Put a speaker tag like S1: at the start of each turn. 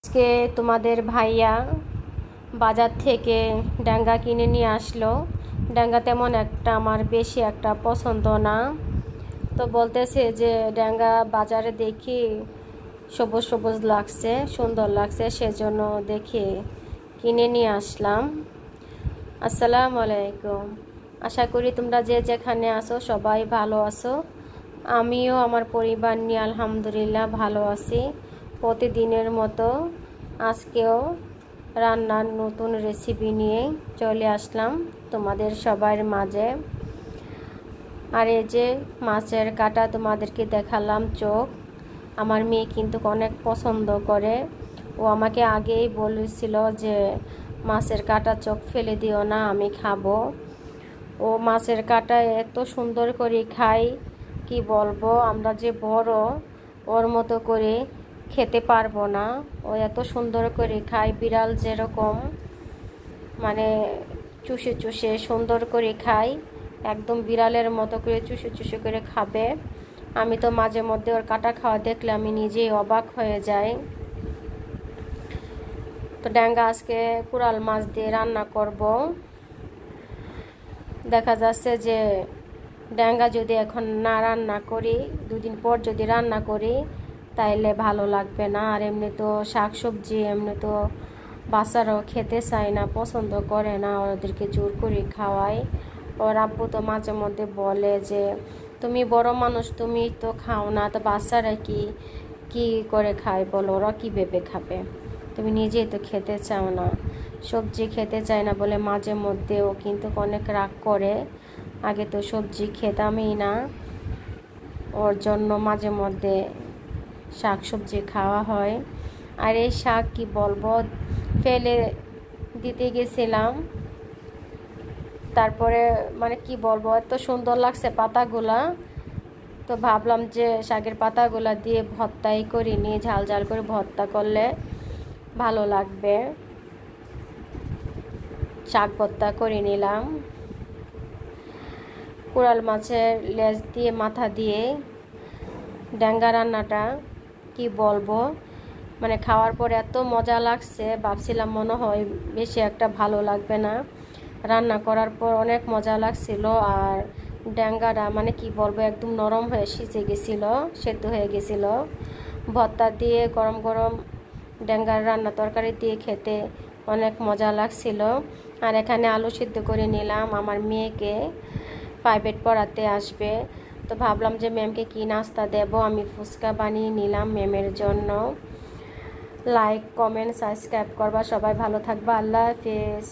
S1: আজকে তোমাদের ভাইয়া বাজার থেকে ডাঙ্গা কিনে নিয়ে আসলো। ডাঙ্গা তেমন একটা আমার বেশি একটা পছন্দ না, তো বলতেছে যে ডাঙ্গা বাজারে দেখি সবুজ সবুজ লাগছে, সুন্দর লাগছে, সেজন্য দেখি কিনে নিয়ে আসলাম। আসসালামু আলাইকুম। আশা করি তোমরা যে যেখানে আছো সবাই ভালো আছো। আমিও আমার পরিবার নিয়ে আলহামদুলিল্লাহ ভালো আছি। প্রতিদিনের মতো আজকেও রান্নার নতুন রেসিপি নিয়ে চলে আসলাম তোমাদের সবার মাঝে। আর এই যে মাছের কাটা তোমাদেরকে দেখালাম চোখ, আমার মেয়ে কিন্তু অনেক পছন্দ করে। ও আমাকে আগেই বলেছিল যে মাছের কাটা চোখ ফেলে দিও না, আমি খাবো। ও মাছের কাটা এত সুন্দর করে খায়, কি বলবো, আমরা যে বড় ওর মতো করে খেতে পারবো না। ও এত সুন্দর করে খায়, বিড়াল যেরকম মানে চুষে চুষে সুন্দর করে খায়, একদম বিড়ালের মতো করে চুষে চুষে করে খাবে। আমি তো মাঝে মধ্যে ওর কাটা খাওয়া দেখলে আমি নিজেই অবাক হয়ে যাই। তো ডাঙ্গা আজকে কুড়াল মাছ দিয়ে রান্না করব। দেখা যাচ্ছে যে ডাঙ্গা যদি এখন না রান্না করি, দুদিন পর যদি রান্না করি তাইলে ভালো লাগবে না। আর এমনি তো শাকসবজি এমনি তো বাচ্চারাও খেতে চায় না, পছন্দ করে না, ওদেরকে জোর করে খাওয়াই। ওর আব্বু তো মাঝে মধ্যে বলে যে তুমি বড় মানুষ, তুমি তো খাও না, তো বাচ্চারা কি করে খায় বলো, ওরা কী ভেবে খাবে, তুমি নিজেই তো খেতে চাও না, সবজি খেতে চায় না বলে মাঝে মধ্যে ও কিন্তু অনেক রাগ করে। আগে তো সবজি খেতামই না, ওর জন্য মাঝে মধ্যে শাক সবজি খাওয়া হয়। আর এই শাক কি বলবো, ফেলে দিতে গেছিলাম, তারপরে মানে কি বলবো, এত সুন্দর লাগছে পাতাগুলা, তো ভাবলাম যে শাকের পাতাগুলা দিয়ে ভর্তাই করিনি, ঝাল ঝাল করে ভর্তা করলে ভালো লাগবে। শাক ভর্তা করে নিলাম। কুড়াল মাছের লেজ দিয়ে মাথা দিয়ে ডাঙ্গা রান্নাটা কি বলবো, মানে খাওয়ার পর এত মজা লাগছে, ভাবছিলাম মনে হয় বেশি একটা ভালো লাগবে না, রান্না করার পর অনেক মজা লাগছিল। আর ডাঙ্গাটা মানে কি বলবো একদম নরম হয়ে সিজে গেছিলো, সেদ্ধ হয়ে গেছিলো। ভর্তা দিয়ে গরম গরম ডাঙ্গার রান্না তরকারি দিয়ে খেতে অনেক মজা লাগছিল। আর এখানে আলু সিদ্ধ করে নিলাম, আমার মেয়েকে প্রাইভেট পড়াতে আসবে, তো ভাবলাম যে ম্যামকে কি নাস্তা দেব, আমি ফুচকা বানিয়ে নিলাম ম্যামের জন্য। লাইক কমেন্ট সাবস্ক্রাইব করবা, সবাই ভালো থাকবা, আল্লাহ হাফেজ।